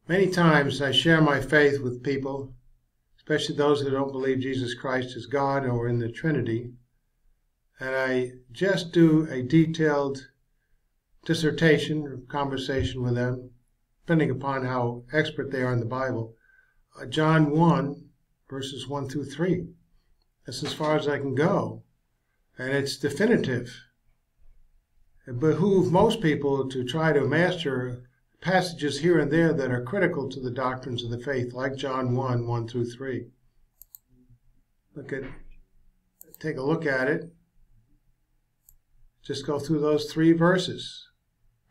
Many times I share my faith with people, especially those that don't believe Jesus Christ is God or in the Trinity, and I just do a detailed dissertation or conversation with them, depending upon how expert they are in the Bible. John 1, verses 1 through 3. That's as far as I can go, and it's definitive. It behooves most people to try to master passages here and there that are critical to the doctrines of the faith, like John 1, 1 through 3. Take a look at it. Just go through those 3 verses.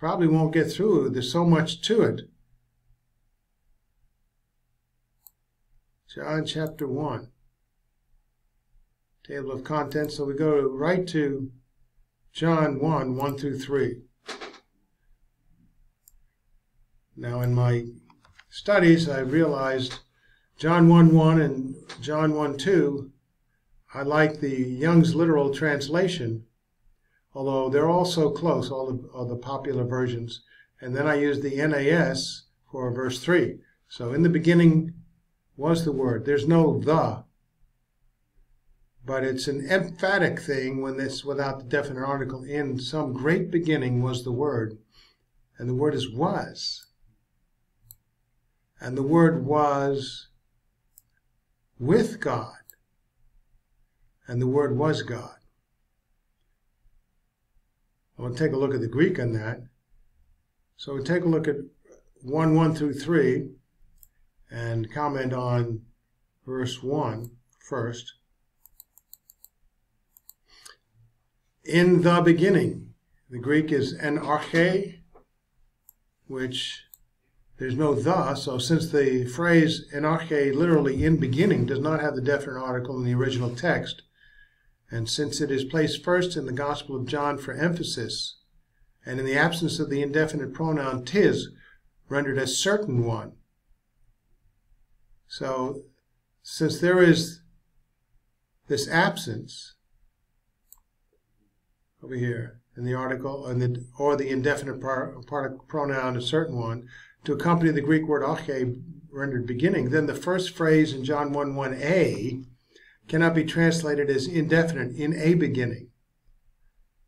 Probably won't get through. There's so much to it. John chapter 1. Table of contents. So we go right to John 1, 1 through 3. Now in my studies, I realized John 1, 1 and John 1, 2, I like the Young's literal translation, although they're all so close, all the popular versions. And then I use the NAS for verse 3. So in the beginning was the Word. There's no the, but it's an emphatic thing when it's without the definite article. In some great beginning was the Word, and the Word is was. And the Word was with God, and the Word was God. I want to take a look at the Greek on that. So we take a look at 1, 1 through 3, and comment on verse 1 first. In the beginning. The Greek is en arche, which there's no the, so since the phrase en arche, literally in beginning, does not have the definite article in the original text, and since it is placed first in the Gospel of John for emphasis, and in the absence of the indefinite pronoun tis, rendered as certain one. So, since there is this absence over here in the article, or the indefinite pronoun, a certain one, to accompany the Greek word arche, rendered beginning, then the first phrase in John 1, 1a cannot be translated as indefinite, in a beginning.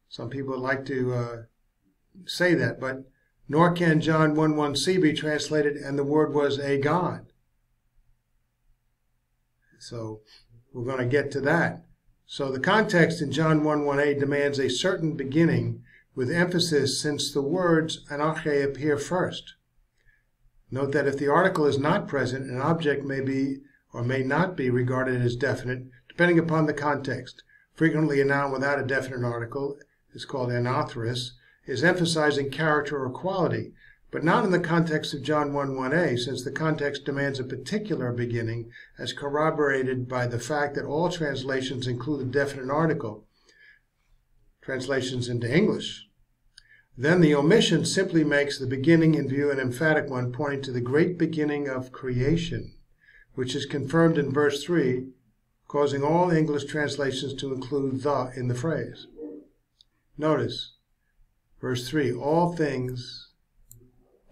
Some people like to say that, but nor can John 1, 1c be translated, and the Word was a God. So we're going to get to that. So the context in John 1, 1a demands a certain beginning with emphasis, since the words anarche appear first. Note that if the article is not present, an object may be or may not be regarded as definite, depending upon the context. Frequently, a noun without a definite article is called anatherous, is emphasizing character or quality, but not in the context of John 1, 1a, since the context demands a particular beginning, as corroborated by the fact that all translations include a definite article, translations into English. Then the omission simply makes the beginning in view an emphatic one, pointing to the great beginning of creation, which is confirmed in verse 3, causing all English translations to include the in the phrase. Notice, verse 3, all things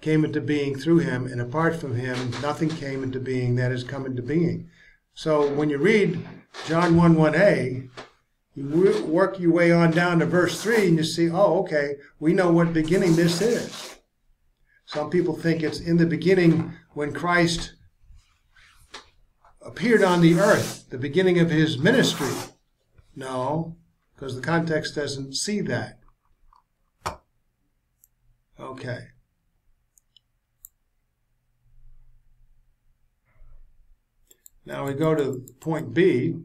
came into being through him, and apart from him, nothing came into being that has come into being. So when you read John 1, 1a, you work your way on down to verse 3, and you see, oh, okay, we know what beginning this is. Some people think it's in the beginning when Christ appeared on the earth, the beginning of his ministry. No, because the context doesn't see that. Okay. Now we go to point B.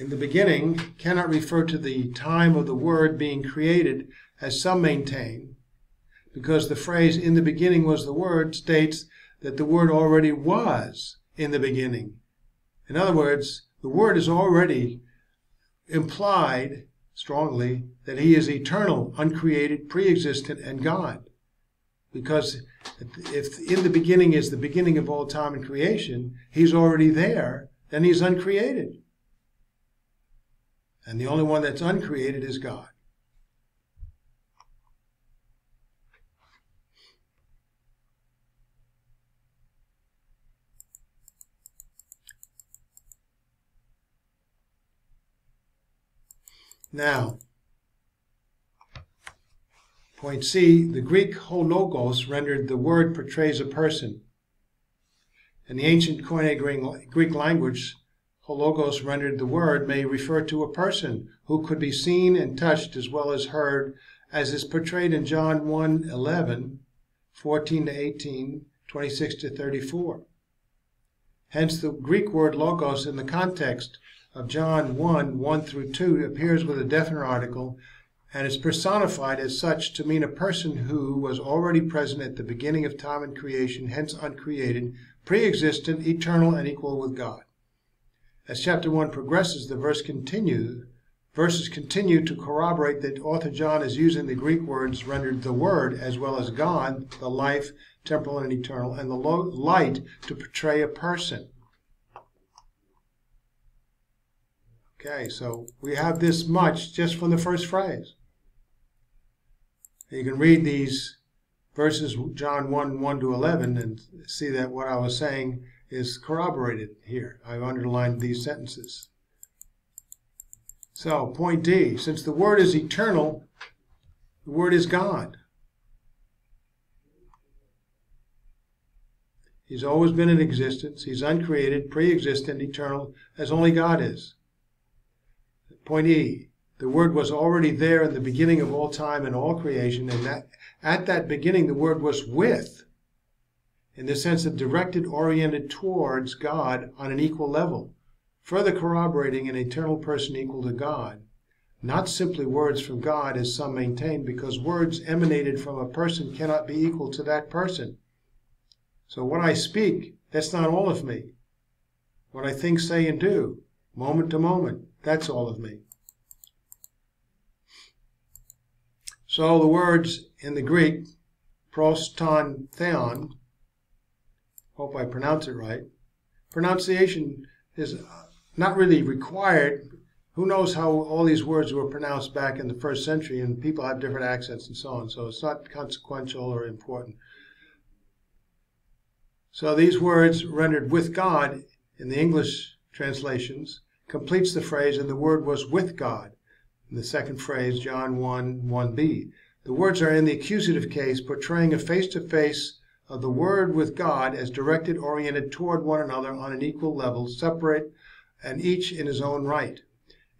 In the beginning cannot refer to the time of the Word being created, as some maintain, because the phrase in the beginning was the Word states that the Word already was in the beginning. In other words, the Word is already implied strongly that he is eternal, uncreated, pre-existent, and God. Because if in the beginning is the beginning of all time and creation, he's already there, then he's uncreated. And the only one that's uncreated is God. Now, point C, the Greek hologos rendered the word portrays a person. In the ancient Koine Greek language, hologos rendered the word may refer to a person who could be seen and touched as well as heard, as is portrayed in John 1:11, 14 to 18, 26 to 34. Hence, the Greek word logos in the context of John 1 through 2 appears with a definite article and is personified as such to mean a person who was already present at the beginning of time and creation, hence uncreated, pre-existent, eternal, and equal with God. As chapter 1 progresses, the verses continue to corroborate that author John is using the Greek words rendered the Word as well as God, the life, temporal and eternal, and the light to portray a person. Okay, so we have this much just from the first phrase. You can read these verses, John 1 to 11, and see that what I was saying is corroborated here. I've underlined these sentences. So, point D, since the Word is eternal, the Word is God. He's always been in existence. He's uncreated, pre-existent, eternal, as only God is. Point E, the Word was already there in the beginning of all time and all creation, and that at that beginning the Word was with, in the sense of directed, oriented towards God on an equal level, further corroborating an eternal person equal to God. Not simply words from God, as some maintain, because words emanated from a person cannot be equal to that person. So what I speak, that's not all of me. What I think, say, and do, moment to moment, that's all of me. So the words in the Greek, pros, ton, theon, hope I pronounce it right. Pronunciation is not really required. Who knows how all these words were pronounced back in the first century, and people have different accents and so on, so it's not consequential or important. So these words rendered with God in the English translations completes the phrase, and the Word was with God. In the second phrase, John 1:1b. The words are in the accusative case, portraying a face-to-face of the Word with God as directed, oriented toward one another on an equal level, separate, and each in his own right.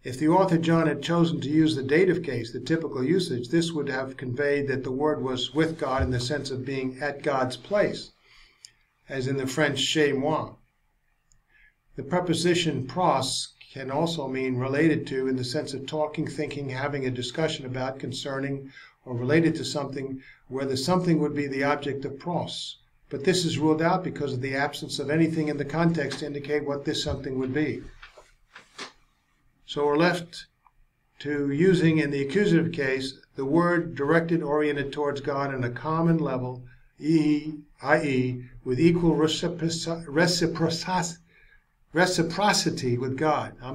If the author John had chosen to use the dative case, the typical usage, this would have conveyed that the Word was with God in the sense of being at God's place, as in the French chez moi. The preposition pros can also mean related to, in the sense of talking, thinking, having a discussion about, concerning, or related to something, where the something would be the object of pros. But this is ruled out because of the absence of anything in the context to indicate what this something would be. So we're left to using, in the accusative case, the word directed, oriented towards God on a common level, i.e., with equal reciprocity with God. I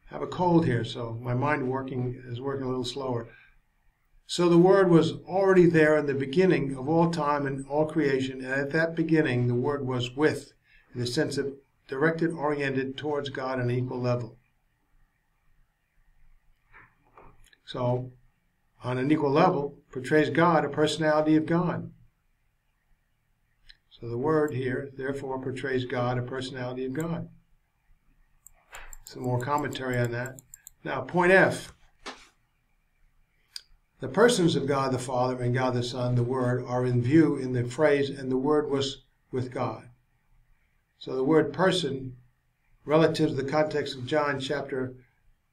have a cold here, so my mind is working a little slower. So the Word was already there in the beginning of all time and all creation, and at that beginning the Word was with, in the sense of directed, oriented towards God on an equal level. So, on an equal level, portrays God, a personality of God. So the Word here, therefore, portrays God, a personality of God. Some more commentary on that. Now, point F. The persons of God the Father and God the Son, the Word, are in view in the phrase, and the Word was with God. So the word person, relative to the context of John chapter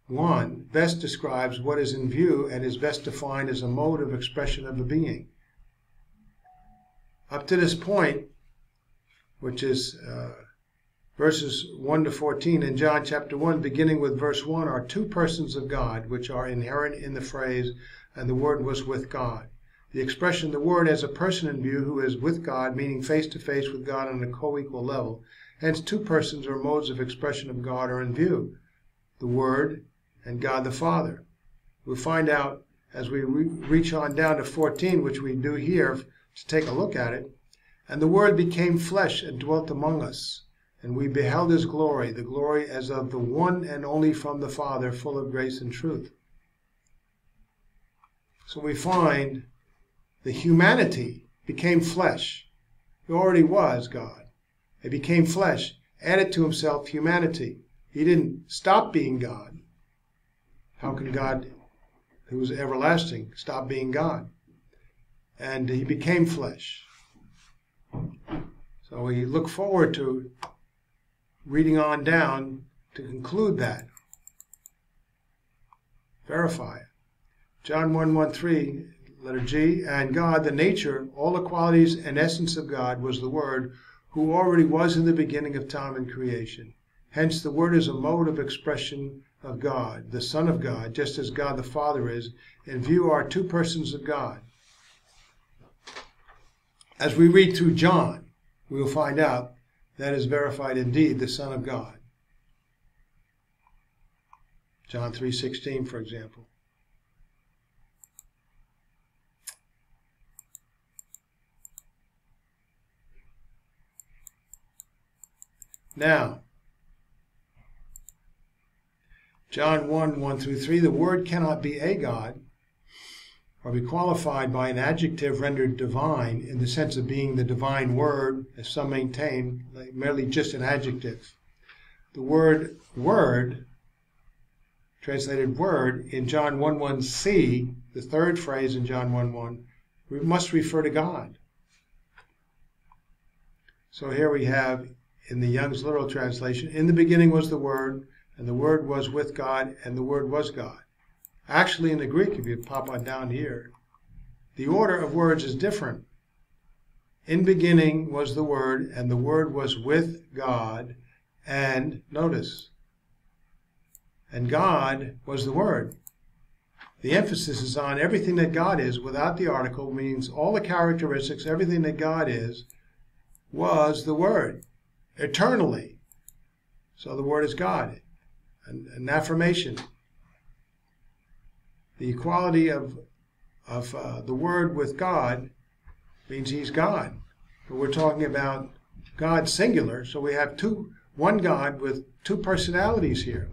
1, best describes what is in view and is best defined as a mode of expression of a being. Up to this point, which is verses 1 to 14 in John chapter 1, beginning with verse 1, are two persons of God, which are inherent in the phrase, and the Word was with God. The expression, the Word, as a person in view who is with God, meaning face-to-face with God on a co-equal level. Hence, two persons or modes of expression of God are in view, the Word and God the Father. We'll find out as we reach on down to 14, which we do here to take a look at it. And the Word became flesh and dwelt among us, and we beheld his glory, the glory as of the one and only from the Father, full of grace and truth. So we find the humanity became flesh. He already was God. He became flesh, added to himself humanity. He didn't stop being God. How can God, who is everlasting, stop being God? And he became flesh. So we look forward to reading on down to conclude that. Verify it. John 1:1-3, letter G, and God, the nature, all the qualities and essence of God, was the Word, who already was in the beginning of time and creation. Hence, the Word is a mode of expression of God, the Son of God, just as God the Father is. In view are two persons of God. As we read through John, we will find out that is verified indeed, the Son of God. John 3:16, for example. Now, John 1:1-3, the Word cannot be a God or be qualified by an adjective rendered divine in the sense of being the divine Word, as some maintain, like merely just an adjective. The word word, translated word, in John 1:1c, the third phrase in John 1:1, must refer to God. So here we have, in the Young's literal translation, in the beginning was the Word, and the Word was with God, and the Word was God. Actually, in the Greek, if you pop on down here, the order of words is different. In beginning was the Word, and the Word was with God, and, notice, and God was the Word. The emphasis is on everything that God is without the article, means all the characteristics, everything that God is, was the Word, eternally. So the Word is God, an affirmation. The equality of the Word with God means he's God. But we're talking about God singular, so we have one God with two personalities here.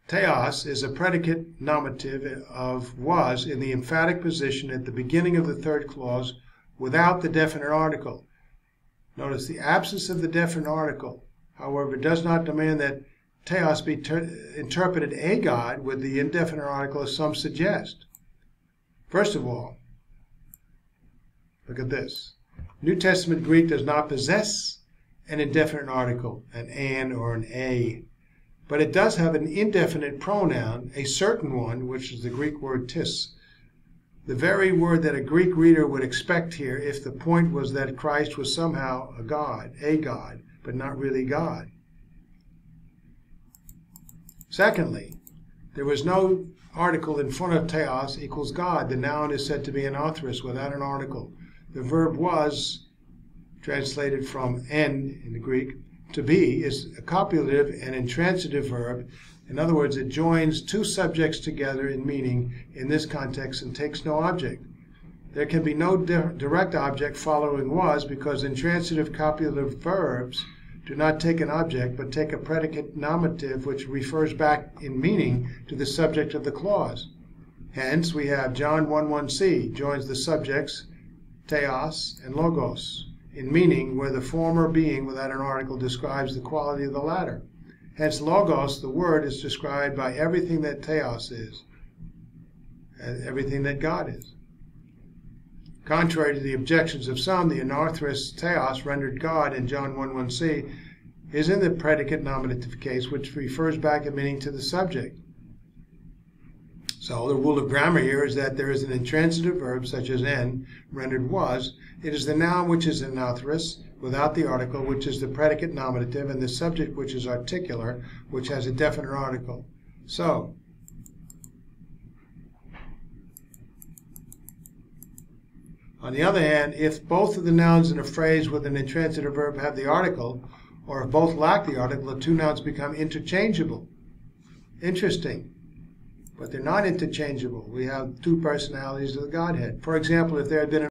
Theos is a predicate nominative of was in the emphatic position at the beginning of the third clause without the definite article. Notice the absence of the definite article, however, does not demand that Theos be interpreted a God with the indefinite article as some suggest. First of all, look at this. New Testament Greek does not possess an indefinite article, an or an a, but it does have an indefinite pronoun, a certain one, which is the Greek word tis. The very word that a Greek reader would expect here if the point was that Christ was somehow a God, but not really God. Secondly, there was no article in front of theos equals God. The noun is said to be an authoress without an article. The verb was, translated from en in the Greek, to be, is a copulative and intransitive verb. In other words, it joins two subjects together in meaning in this context and takes no object. There can be no direct object following was because intransitive copulative verbs do not take an object but take a predicate nominative which refers back in meaning to the subject of the clause. Hence, we have John 1:1c joins the subjects theos and logos in meaning where the former being without an article describes the quality of the latter. Hence, logos, the word, is described by everything that theos is, and everything that God is. Contrary to the objections of some, the anarthrous theos rendered God in John 1:1c is in the predicate nominative case, which refers back in meaning to the subject. So the rule of grammar here is that there is an intransitive verb, such as en, rendered was. It is the noun which is anarthrous, without the article, which is the predicate nominative, and the subject which is articular, which has a definite article. So, on the other hand, if both of the nouns in a phrase with an intransitive verb have the article, or if both lack the article, the two nouns become interchangeable. Interesting. But they're not interchangeable. We have two personalities of the Godhead. For example, if there had been an